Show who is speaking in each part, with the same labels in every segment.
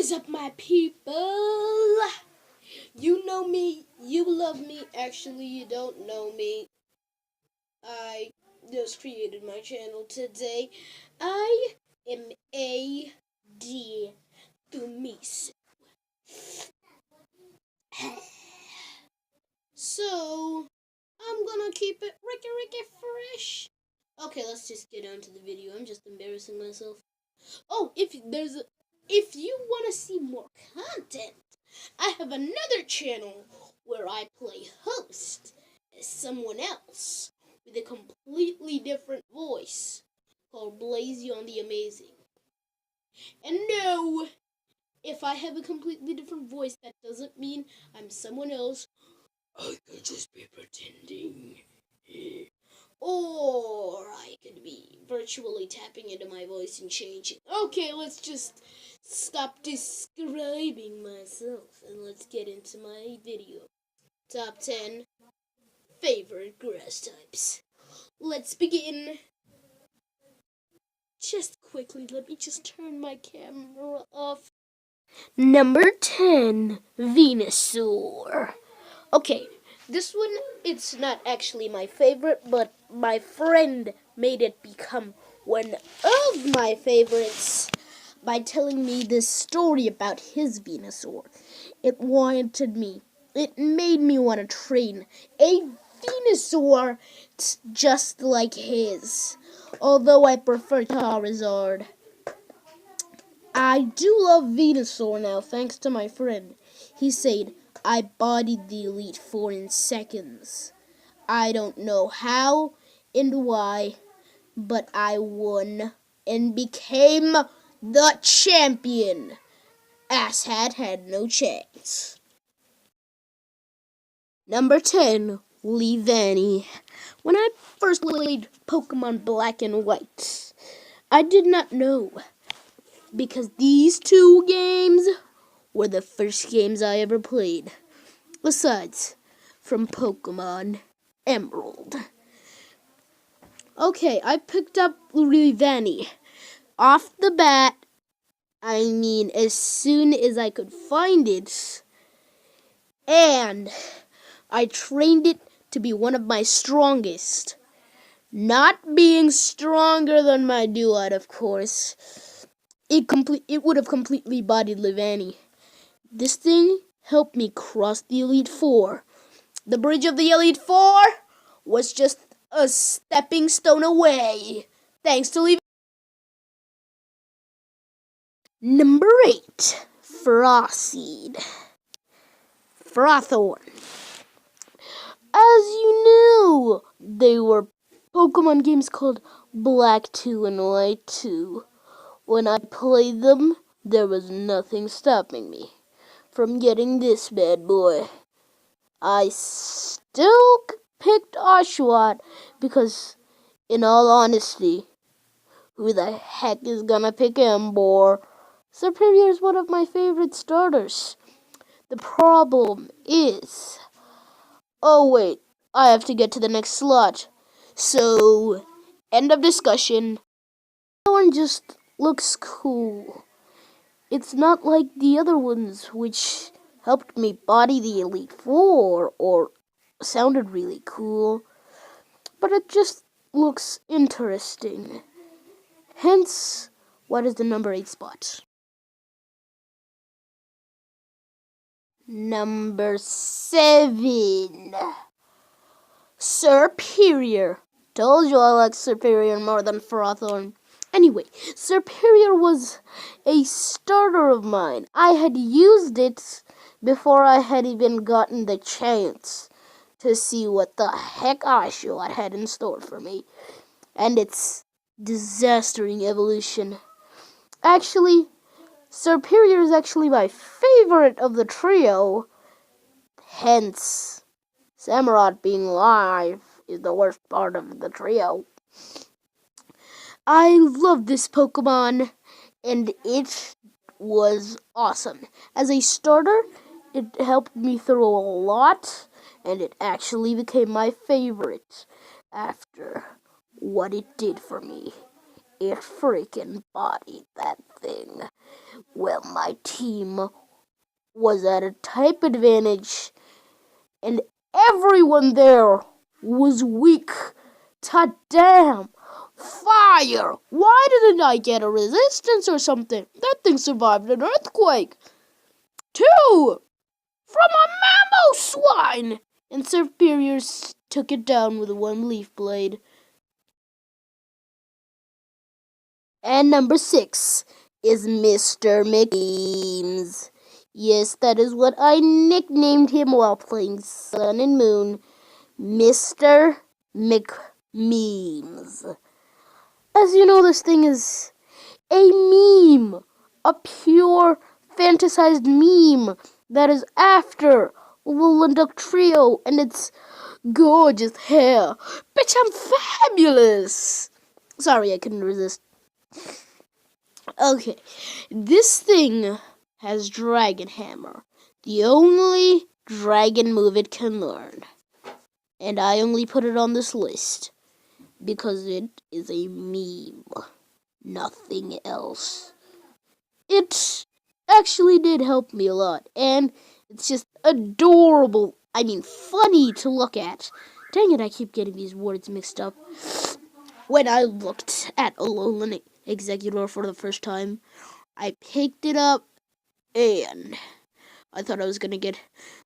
Speaker 1: is up, my people? You know me, you love me. Actually, you don't know me. I just created my channel today. I am A.D. Dumiso. So, I'm gonna keep it Ricky fresh. Okay, let's just get on to the video. I'm just embarrassing myself. Oh, if you want to see more content, I have another channel where I play host as someone else with a completely different voice called Blazion the Amazing. And no, if I have a completely different voice, that doesn't mean I'm someone else. I could just be pretending. Or I could be virtually tapping into my voice and changing. Okay, let's just stop describing myself and let's get into my video. Top 10 favorite grass types. Let's begin. Just quickly, let me just turn my camera off. Number 10, Venusaur. Okay, this one, it's not actually my favorite, but my friend made it become one of my favorites by telling me this story about his Venusaur. It made me want to train a Venusaur just like his, although I prefer Charizard. I do love Venusaur now, thanks to my friend. He said, I bodied the Elite Four in seconds. I don't know how and why, but I won and became the champion. Asshat had no chance. Number 10, Leavanny. When I first played Pokemon Black and White, I did not know, because these two games were the first games I ever played, besides from Pokemon Emerald. Okay, I picked up Leavanny. Off the bat, as soon as I could find it, and I trained it to be one of my strongest. Not being stronger than my Duat, of course. It would have completely bodied Leavanny. This thing helped me cross the Elite Four. The bridge of the Elite Four was just a stepping stone away, thanks to Leavanny. Number 8, Frostseed. Frothorn. As you knew, they were Pokemon games called Black 2 and White 2. When I played them, there was nothing stopping me from getting this bad boy. I still picked Oshawott because, in all honesty, who the heck is gonna pick Emboar? Serperior is one of my favorite starters. The problem is... Oh wait, I have to get to the next slot. So, end of discussion. That one just looks cool. It's not like the other ones, which helped me body the Elite Four or sounded really cool. But it just looks interesting. Hence, what is the number 8 spot? Number 7. Serperior. Told you I like Serperior more than Frothorn. Anyway, Serperior was a starter of mine. I had used it before I had even gotten the chance to see what the heck Oshawott had in store for me. And its disastering evolution. Actually, Serperior is actually my favorite of the trio. Hence, Samurott being live is the worst part of the trio. I love this Pokemon, and it was awesome. As a starter, it helped me through a lot, and it actually became my favorite after what it did for me it freaking bodied that thing. Well, my team was at a type advantage, and everyone there was weak. Ta damn! Fire! Why didn't I get a resistance or something? That thing survived an earthquake. 2! From a mammo swine! And Superiors took it down with one leaf blade. And number 6 is Mr. McMemes. Yes, that is what I nicknamed him while playing Sun and Moon. Mr. McMemes. As you know, this thing is a meme. A pure, fantasized meme that is after Alolan Duck Trio and its gorgeous hair. Bitch, I'm fabulous! Sorry, I couldn't resist. Okay, this thing has Dragon Hammer, the only dragon move it can learn. And I only put it on this list because it is a meme, nothing else. It actually did help me a lot, and it's just adorable. I mean, funny to look at. Dang it, I keep getting these words mixed up. When I looked at Alolan Exeggutor for the first time, I picked it up, and I thought I was gonna get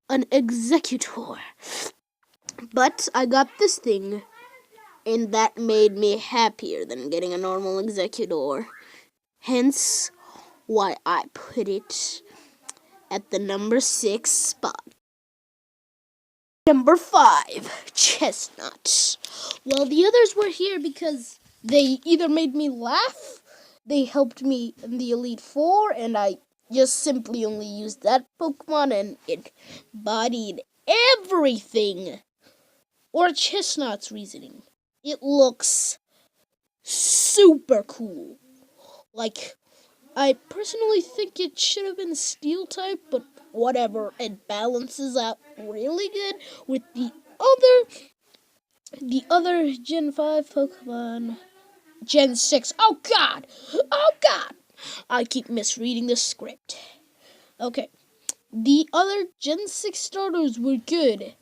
Speaker 1: an Exeggutor. But I got this thing, and that made me happier than getting a normal Exeggutor. Hence, why I put it at the number 6 spot. Number 5, Chestnut. Well, the others were here because they either made me laugh, they helped me in the Elite Four, and I just simply only used that Pokemon and it bodied everything. Or Chestnut's reasoning. It looks super cool. Like, I personally think it should have been Steel type, but whatever. It balances out really good with the other Gen 5 Pokemon. Gen 6. Oh god! Oh god! I keep misreading the script. Okay. The other Gen 6 starters were good,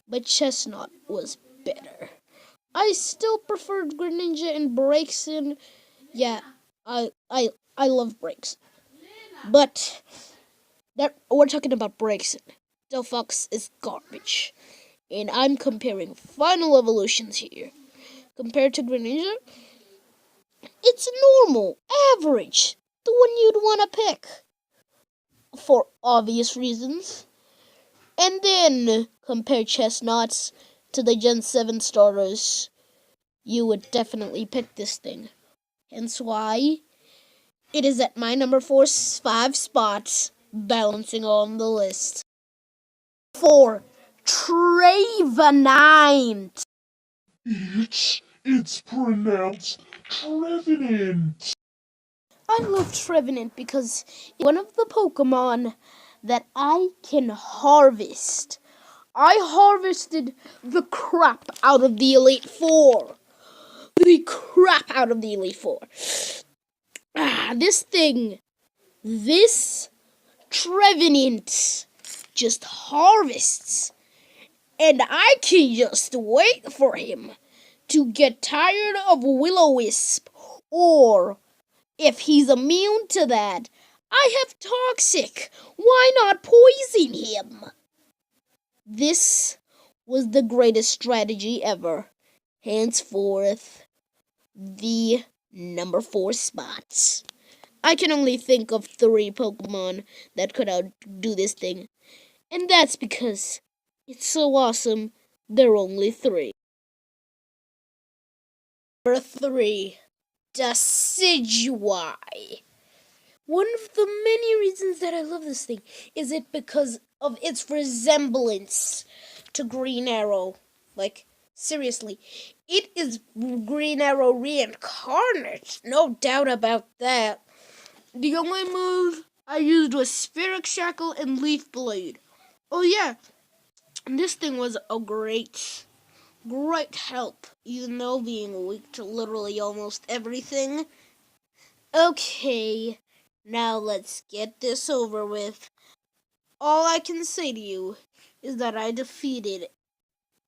Speaker 1: but Chestnut was better. I still preferred Greninja and Braixen. Yeah, I love Braixen. But that we're talking about Braixen. Delphox is garbage. And I'm comparing final evolutions here. Compared to Greninja, it's normal, average. The one you'd want to pick. For obvious reasons. And then compare Chestnuts to the Gen 7 starters. You would definitely pick this thing. Hence why it is at my number 5 spot, balancing on the list. 4. Trevenant.
Speaker 2: It's pronounced Trevenant.
Speaker 1: I love Trevenant because it's one of the Pokemon that I can harvest. I harvested the crap out of the Elite Four. The crap out of the Elite Four. This Trevenant just harvests. And I can just wait for him to get tired of Will-O-Wisp. Or, if he's immune to that, I have Toxic. Why not poison him? This was the greatest strategy ever. Henceforth, the number 4 spots. I can only think of 3 Pokemon that could outdo this thing. And that's because it's so awesome, there are only 3. Number 3, Decidueye. One of the many reasons that I love this thing is it because of its resemblance to Green Arrow. Like, seriously, it is Green Arrow reincarnate, no doubt about that. The only move I used was Spheric Shackle and Leaf Blade. Oh yeah, this thing was a great great help, even though being weak to literally almost everything. Okay, now let's get this over with. All I can say to you is that I defeated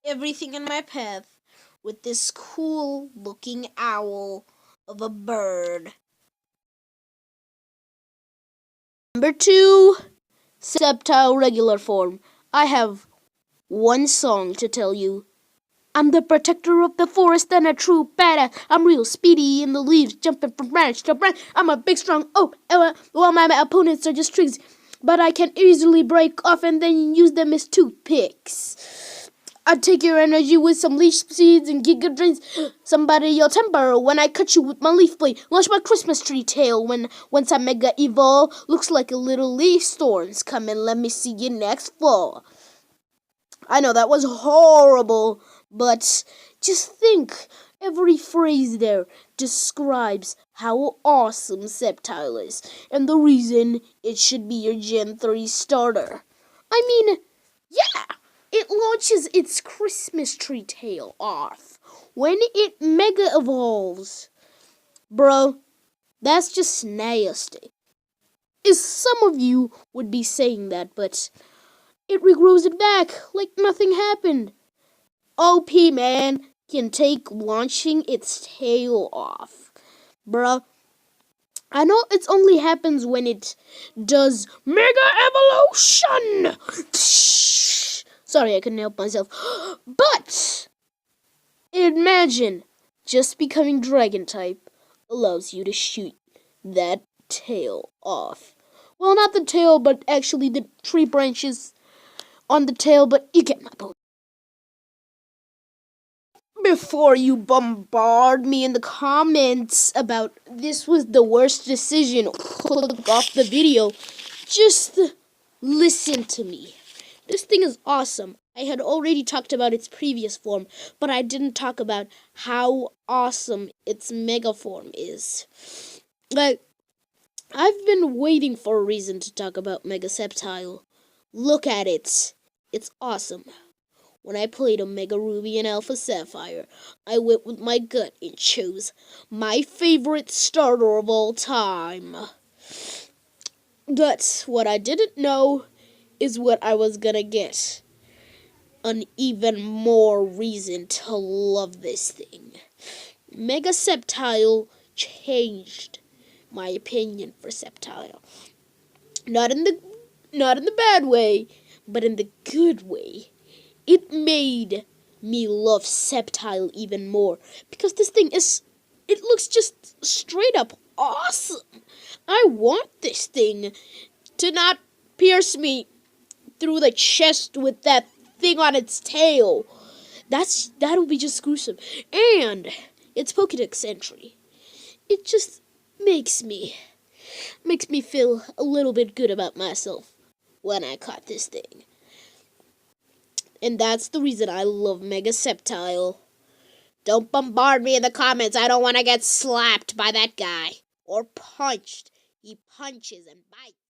Speaker 1: everything in my path with this cool looking owl of a bird. Number 2, Sceptile regular form. I have one song to tell you. I'm the protector of the forest and a true badass. I'm real speedy in the leaves, jumping from branch to branch. I'm a big strong oak, while my opponents are just twigs. But I can easily break off and then use them as toothpicks. I take your energy with some leaf seeds and giga drains somebody your temper when I cut you with my leaf blade. Launch my Christmas tree tail once I mega evolve. Looks like a little leaf storm's coming. Let me see you next fall. I know that was horrible, but just think. Every phrase there describes how awesome Sceptile is, and the reason it should be your Gen 3 starter. I mean, yeah, it launches its Christmas tree tail off when it mega evolves. Bro, that's just nasty. Some of you would be saying that, but it regrows it back like nothing happened. OP, man, can take launching its tail off. Bruh, I know it only happens when it does Mega Evolution. Sorry, I couldn't help myself. But imagine just becoming Dragon type allows you to shoot that tail off. Well, not the tail, but actually the tree branches on the tail, but you get my point. Before you bombard me in the comments about this was the worst decision, click off the video, just listen to me. This thing is awesome. I had already talked about its previous form, but I didn't talk about how awesome its mega form is. Like, I've been waiting for a reason to talk about Mega Sceptile. Look at it. It's awesome. When I played Omega Ruby and Alpha Sapphire, I went with my gut and chose my favorite starter of all time. But what I didn't know is what I was gonna get. An even more reason to love this thing. Mega Sceptile changed my opinion for Sceptile. Not in the bad way, but in the good way. It made me love Sceptile even more because this thing it looks just straight up awesome. I want this thing to not pierce me through the chest with that thing on its tail. That'll be just gruesome. And it's Pokédex entry. It just makes me feel a little bit good about myself when I caught this thing. And that's the reason I love Mega Sceptile. Don't bombard me in the comments. I don't want to get slapped by that guy. Or punched. He punches and bites.